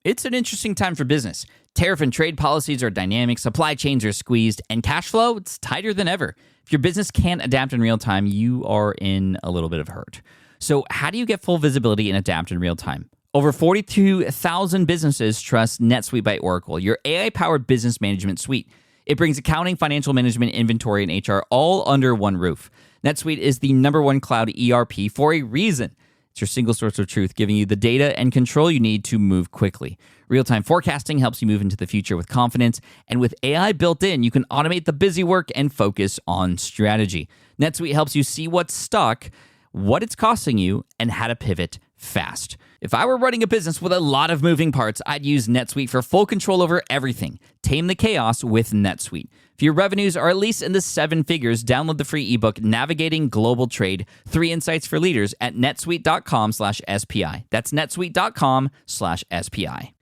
It's an interesting time for business. Tariff and trade policies are dynamic, supply chains are squeezed, and cash flow, it's tighter than ever. If your business can't adapt in real time, you are in a little bit of hurt. So how do you get full visibility and adapt in real time? Over 42,000 businesses trust NetSuite by Oracle, your AI-powered business management suite. It brings accounting, financial management, inventory, and HR all under one roof. NetSuite is the #1 cloud ERP for a reason. It's your single source of truth, giving you the data and control you need to move quickly. Real-time forecasting helps you move into the future with confidence, and with AI built in, you can automate the busy work and focus on strategy. NetSuite helps you see what's stuck, what it's costing you, and how to pivot fast. If I were running a business with a lot of moving parts, I'd use NetSuite for full control over everything. Tame the chaos with NetSuite. If your revenues are at least in the 7 figures, download the free ebook, Navigating Global Trade, 3 Insights for Leaders at netsuite.com/SPI. That's netsuite.com/SPI.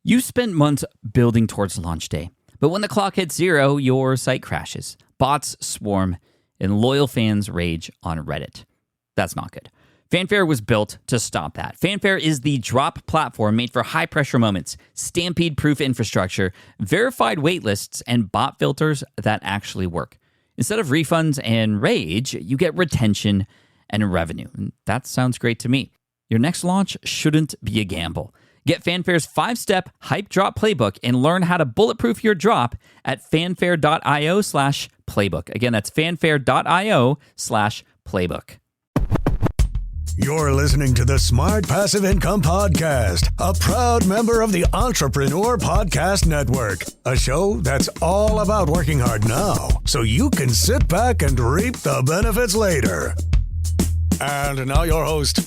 You spent months building towards launch day, but when the clock hits 0, your site crashes. Bots swarm, and loyal fans rage on Reddit. That's not good. Fanfare was built to stop that. Fanfare is the drop platform made for high-pressure moments, stampede-proof infrastructure, verified waitlists, and bot filters that actually work. Instead of refunds and rage, you get retention and revenue. And that sounds great to me. Your next launch shouldn't be a gamble. Get Fanfare's 5-step hype drop playbook and learn how to bulletproof your drop at fanfare.io/playbook. Again, that's fanfare.io/playbook. You're listening to the Smart Passive Income Podcast, a proud member of the Entrepreneur Podcast Network, a show that's all about working hard now so you can sit back and reap the benefits later. And now your host.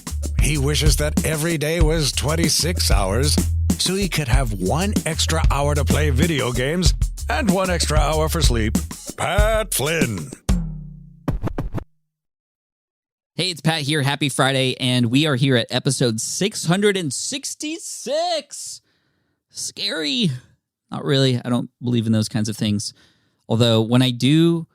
He wishes that every day was 26 hours so he could have 1 extra hour to play video games and 1 extra hour for sleep. Pat Flynn. Hey, it's Pat here. Happy Friday, and we are here at episode 666. Scary. Not really. I don't believe in those kinds of things. Although, when I do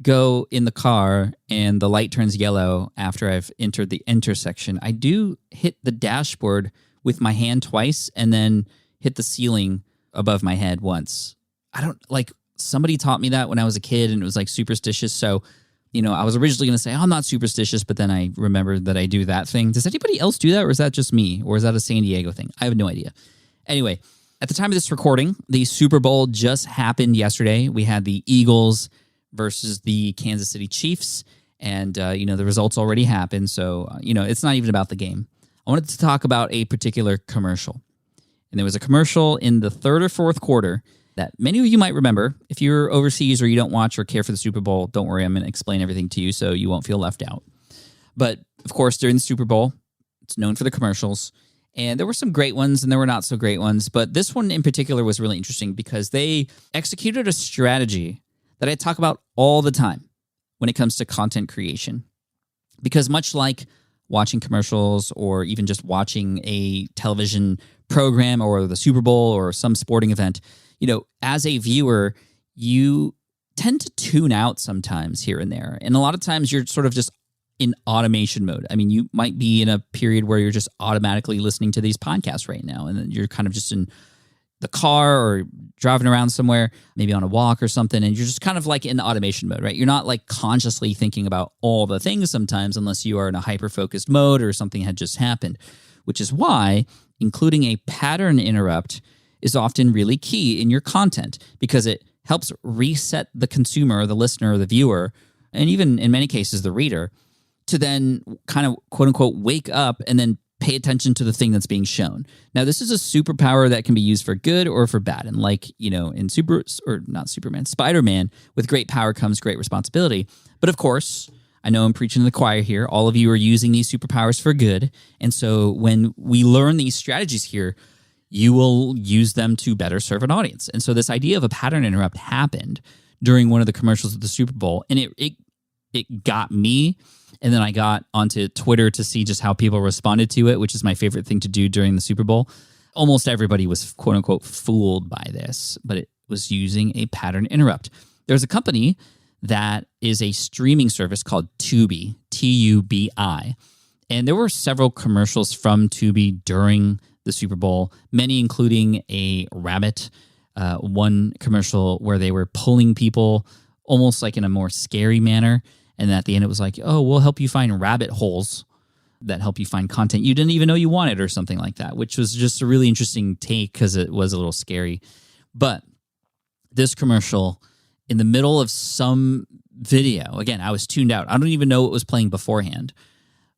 go in the car and the light turns yellow after I've entered the intersection, I do hit the dashboard with my hand twice and then hit the ceiling above my head once. Somebody taught me that when I was a kid, and it was like superstitious, so I was originally going to say, I'm not superstitious, but then I remembered that I do that thing. Does anybody else do that, or is that just me? Or is that a San Diego thing? I have no idea. Anyway, at the time of this recording, the Super Bowl just happened yesterday. We had the Eagles versus the Kansas City Chiefs, and, the results already happened, so, it's not even about the game. I wanted to talk about a particular commercial. And there was a commercial in the 3rd or 4th quarter that many of you might remember. If you're overseas or you don't watch or care for the Super Bowl, don't worry, I'm going to explain everything to you so you won't feel left out. But, of course, during the Super Bowl, it's known for the commercials, and there were some great ones and there were not so great ones, but this one in particular was really interesting because they executed a strategy that I talk about all the time when it comes to content creation. Because much like watching commercials or even just watching a television program or the Super Bowl or some sporting event, as a viewer, you tend to tune out sometimes here and there. And a lot of times you're sort of just in automation mode. I mean, you might be in a period where you're just automatically listening to these podcasts right now, and then you're kind of just in the car or driving around somewhere, maybe on a walk or something, and you're just kind of like in automation mode, right? You're not like consciously thinking about all the things sometimes unless you are in a hyper-focused mode or something had just happened, which is why including a pattern interrupt is often really key in your content because it helps reset the consumer, the listener, the viewer, and even in many cases the reader, to then kind of quote-unquote wake up and then pay attention to the thing that's being shown. Now, this is a superpower that can be used for good or for bad. And like, in Spider-Man, with great power comes great responsibility. But of course, I know I'm preaching to the choir here. All of you are using these superpowers for good. And so when we learn these strategies here, you will use them to better serve an audience. And so this idea of a pattern interrupt happened during one of the commercials of the Super Bowl. And it got me. And then I got onto Twitter to see just how people responded to it, which is my favorite thing to do during the Super Bowl. Almost everybody was, quote unquote, fooled by this, but it was using a pattern interrupt. There's a company that is a streaming service called Tubi, Tubi. And there were several commercials from Tubi during the Super Bowl, many including a rabbit. One commercial where they were pulling people almost like in a more scary manner. And at the end, it was like, oh, we'll help you find rabbit holes that help you find content you didn't even know you wanted or something like that, which was just a really interesting take because it was a little scary. But this commercial, in the middle of some video, again, I was tuned out. I don't even know what was playing beforehand.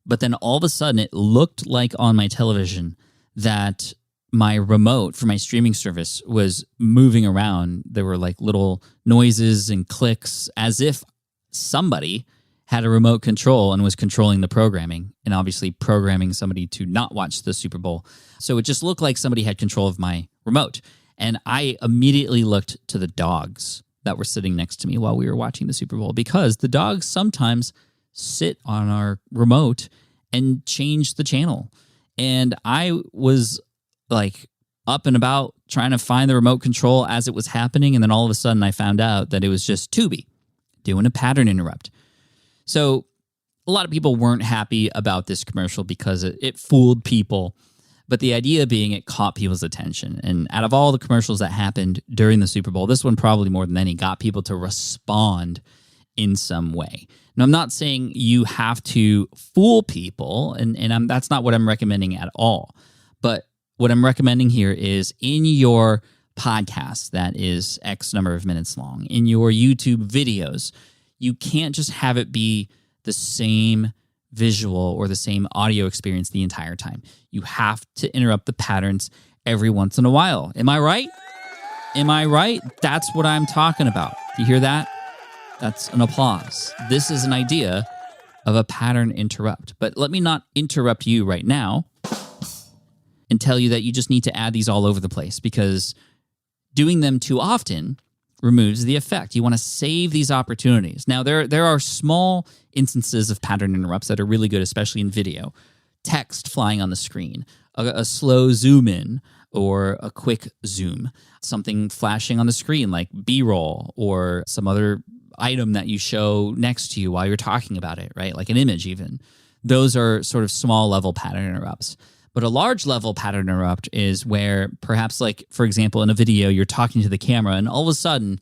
But then all of a sudden, it looked like on my television that my remote for my streaming service was moving around. There were like little noises and clicks as if somebody had a remote control and was controlling the programming and obviously programming somebody to not watch the Super Bowl. So it just looked like somebody had control of my remote. And I immediately looked to the dogs that were sitting next to me while we were watching the Super Bowl, because the dogs sometimes sit on our remote and change the channel. And I was like up and about trying to find the remote control as it was happening. And then all of a sudden I found out that it was just Tubi doing a pattern interrupt. So a lot of people weren't happy about this commercial because it fooled people. But the idea being it caught people's attention. And out of all the commercials that happened during the Super Bowl, this one probably more than any got people to respond in some way. Now, I'm not saying you have to fool people, and that's not what I'm recommending at all. But what I'm recommending here is in your podcast that is X number of minutes long, in your YouTube videos, you can't just have it be the same visual or the same audio experience the entire time. You have to interrupt the patterns every once in a while. Am I right? Am I right? That's what I'm talking about. Do you hear that? That's an applause. This is an idea of a pattern interrupt. But let me not interrupt you right now and tell you that you just need to add these all over the place, because doing them too often removes the effect. You want to save these opportunities. Now, there are small instances of pattern interrupts that are really good, especially in video. Text flying on the screen, a slow zoom in or a quick zoom, something flashing on the screen like B-roll or some other item that you show next to you while you're talking about it, right? Like an image even. Those are sort of small level pattern interrupts. But a large level pattern interrupt is where perhaps, like, for example, in a video, you're talking to the camera and all of a sudden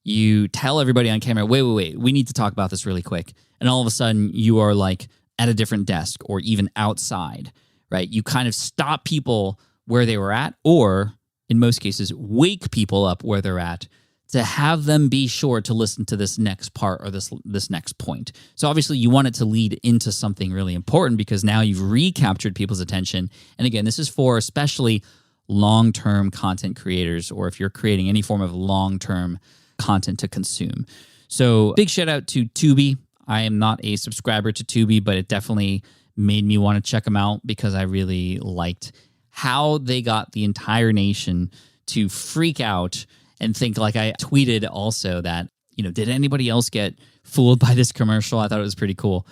you tell everybody on camera, wait, we need to talk about this really quick. And all of a sudden you are like at a different desk or even outside, right? You kind of stop people where they were at, or in most cases, wake people up where they're at to have them be sure to listen to this next part or this next point. So obviously you want it to lead into something really important, because now you've recaptured people's attention. And again, this is for especially long-term content creators, or if you're creating any form of long-term content to consume. So big shout out to Tubi. I am not a subscriber to Tubi, but it definitely made me want to check them out because I really liked how they got the entire nation to freak out and think, like I tweeted also, that, did anybody else get fooled by this commercial? I thought it was pretty cool.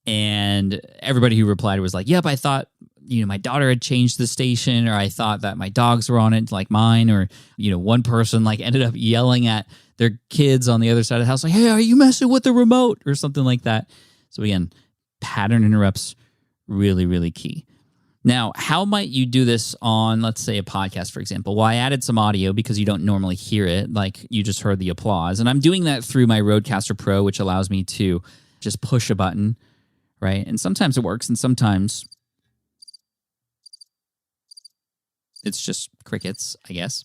And everybody who replied was like, yep, I thought, my daughter had changed the station, or I thought that my dogs were on it like mine, or, one person like ended up yelling at their kids on the other side of the house, like, hey, are you messing with the remote or something like that? So again, pattern interrupts, really, really key. Now, how might you do this on, let's say, a podcast, for example? Well, I added some audio because you don't normally hear it, like you just heard the applause. And I'm doing that through my Rodecaster Pro, which allows me to just push a button, right? And sometimes it works, and sometimes it's just crickets, I guess.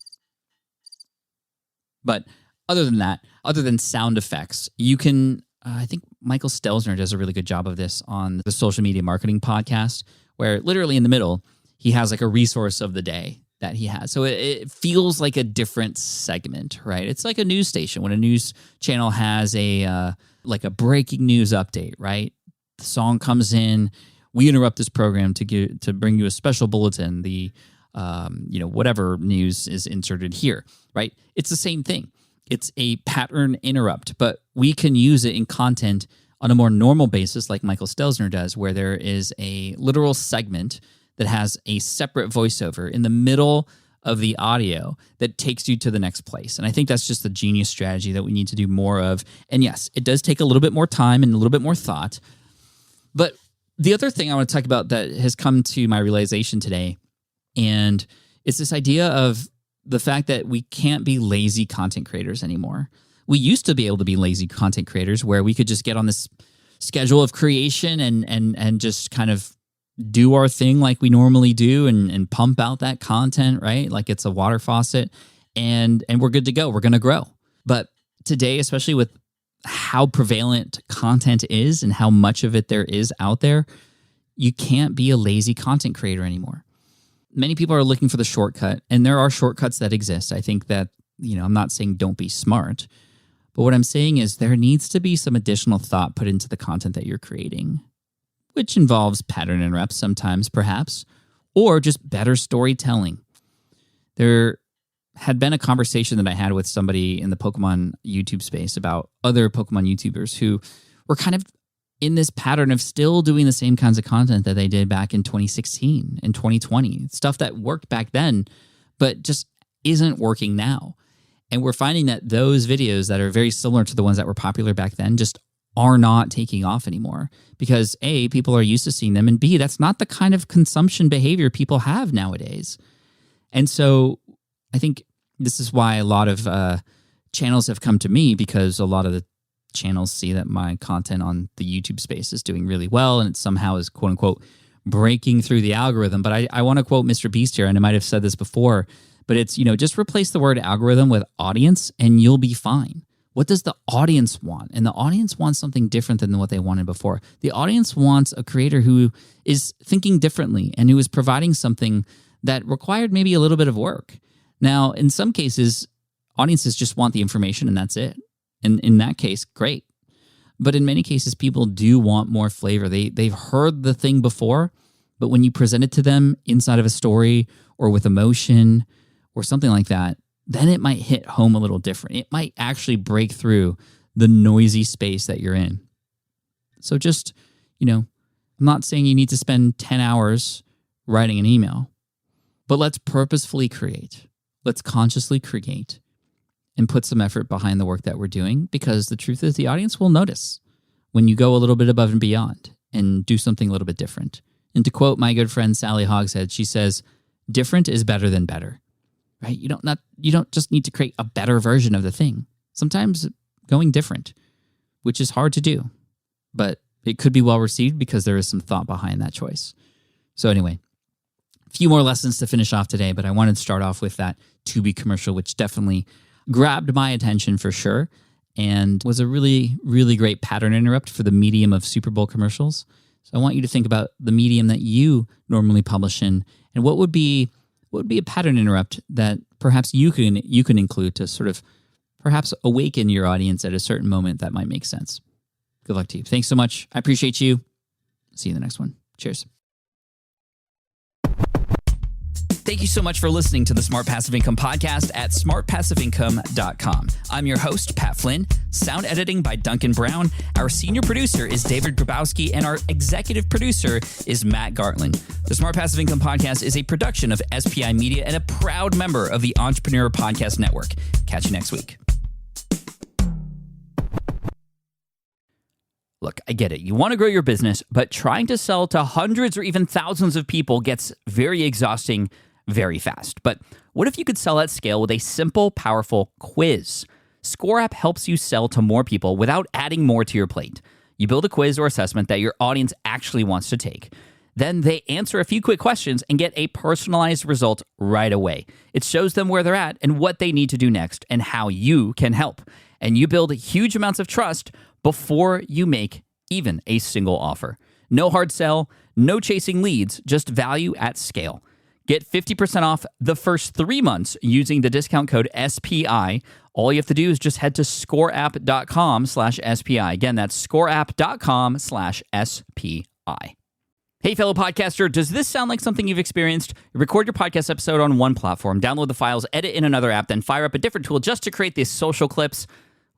But other than that, other than sound effects, you can, I think Michael Stelzner does a really good job of this on the Social Media Marketing Podcast, where literally in the middle, he has like a resource of the day that he has. So it feels like a different segment, right? It's like a news station when a news channel has a breaking news update, right? The song comes in, we interrupt this program to bring you a special bulletin. The whatever news is inserted here, right? It's the same thing. It's a pattern interrupt, but we can use it in content on a more normal basis, like Michael Stelzner does, where there is a literal segment that has a separate voiceover in the middle of the audio that takes you to the next place. And I think that's just a genius strategy that we need to do more of. And yes, it does take a little bit more time and a little bit more thought. But the other thing I want to talk about that has come to my realization today And it's this idea of the fact that we can't be lazy content creators anymore. We used to be able to be lazy content creators where we could just get on this schedule of creation and just kind of do our thing like we normally do and pump out that content, right? Like it's a water faucet and we're good to go. We're going to grow. But today, especially with how prevalent content is and how much of it there is out there, you can't be a lazy content creator anymore. Many people are looking for the shortcut, and there are shortcuts that exist. I think that, I'm not saying don't be smart, but what I'm saying is there needs to be some additional thought put into the content that you're creating, which involves pattern interrupts sometimes, perhaps, or just better storytelling. There had been a conversation that I had with somebody in the Pokemon YouTube space about other Pokemon YouTubers who were kind of in this pattern of still doing the same kinds of content that they did back in 2016 and 2020, stuff that worked back then, but just isn't working now. And we're finding that those videos that are very similar to the ones that were popular back then just are not taking off anymore because A, people are used to seeing them, and B, that's not the kind of consumption behavior people have nowadays. And so I think this is why a lot of channels have come to me, because a lot of the channels see that my content on the YouTube space is doing really well and it somehow is quote unquote breaking through the algorithm. But I want to quote Mr. Beast here, and I might have said this before, but it's, just replace the word algorithm with audience and you'll be fine. What does the audience want? And the audience wants something different than what they wanted before. The audience wants a creator who is thinking differently and who is providing something that required maybe a little bit of work. Now, in some cases, audiences just want the information and that's it. And in that case, great. But in many cases, people do want more flavor. They've heard the thing before, but when you present it to them inside of a story or with emotion or something like that, then it might hit home a little different. It might actually break through the noisy space that you're in. So just, I'm not saying you need to spend 10 hours writing an email, but let's purposefully create. Let's consciously create and put some effort behind the work that we're doing, because the truth is the audience will notice when you go a little bit above and beyond and do something a little bit different. And to quote my good friend Sally Hogshead, she says, different is better than better, right? You don't just need to create a better version of the thing. Sometimes going different, which is hard to do, but it could be well received because there is some thought behind that choice. So anyway, a few more lessons to finish off today, but I wanted to start off with that Tubi commercial, which definitely grabbed my attention for sure and was a really, really great pattern interrupt for the medium of Super Bowl commercials. So I want you to think about the medium that you normally publish in and what would be a pattern interrupt that perhaps you can include to sort of perhaps awaken your audience at a certain moment that might make sense. Good luck to you. Thanks so much. I appreciate you. See you in the next one. Cheers. Thank you so much for listening to the Smart Passive Income podcast at smartpassiveincome.com. I'm your host, Pat Flynn. Sound editing by Duncan Brown. Our senior producer is David Grabowski, and our executive producer is Matt Gartland. The Smart Passive Income podcast is a production of SPI Media and a proud member of the Entrepreneur Podcast Network. Catch you next week. Look, I get it. You want to grow your business, but trying to sell to hundreds or even thousands of people gets very exhausting very fast. But what if you could sell at scale with a simple, powerful quiz? Score App helps you sell to more people without adding more to your plate. You build a quiz or assessment that your audience actually wants to take. Then they answer a few quick questions and get a personalized result right away. It shows them where they're at and what they need to do next and how you can help. And you build huge amounts of trust before you make even a single offer. No hard sell, no chasing leads, just value at scale. Get 50% off the first 3 months using the discount code SPI. All you have to do is just head to scoreapp.com/SPI. Again, that's scoreapp.com/SPI. Hey, fellow podcaster, does this sound like something you've experienced? You record your podcast episode on one platform, download the files, edit in another app, then fire up a different tool just to create these social clips.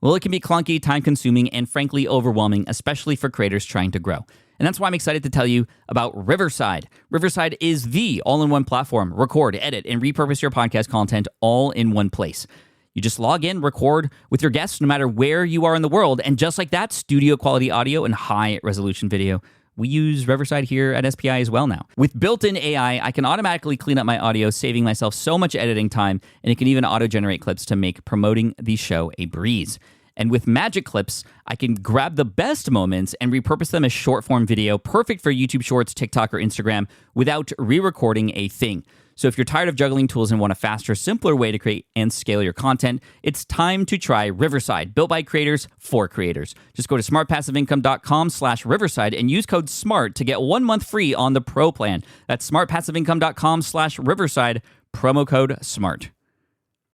Well, it can be clunky, time-consuming, and frankly overwhelming, especially for creators trying to grow. And that's why I'm excited to tell you about Riverside. Riverside is the all-in-one platform. Record, edit, and repurpose your podcast content all in one place. You just log in, record with your guests no matter where you are in the world, and just like that, studio-quality audio and high-resolution video We use Riverside here at SPI as well now. With built-in AI, I can automatically clean up my audio, saving myself so much editing time, and it can even auto-generate clips to make promoting the show a breeze. And with Magic Clips, I can grab the best moments and repurpose them as short-form video, perfect for YouTube Shorts, TikTok, or Instagram, without re-recording a thing. So if you're tired of juggling tools and want a faster, simpler way to create and scale your content, it's time to try Riverside, built by creators for creators. Just go to smartpassiveincome.com/Riverside and use code SMART to get 1 month free on the Pro plan. That's smartpassiveincome.com/Riverside, promo code SMART.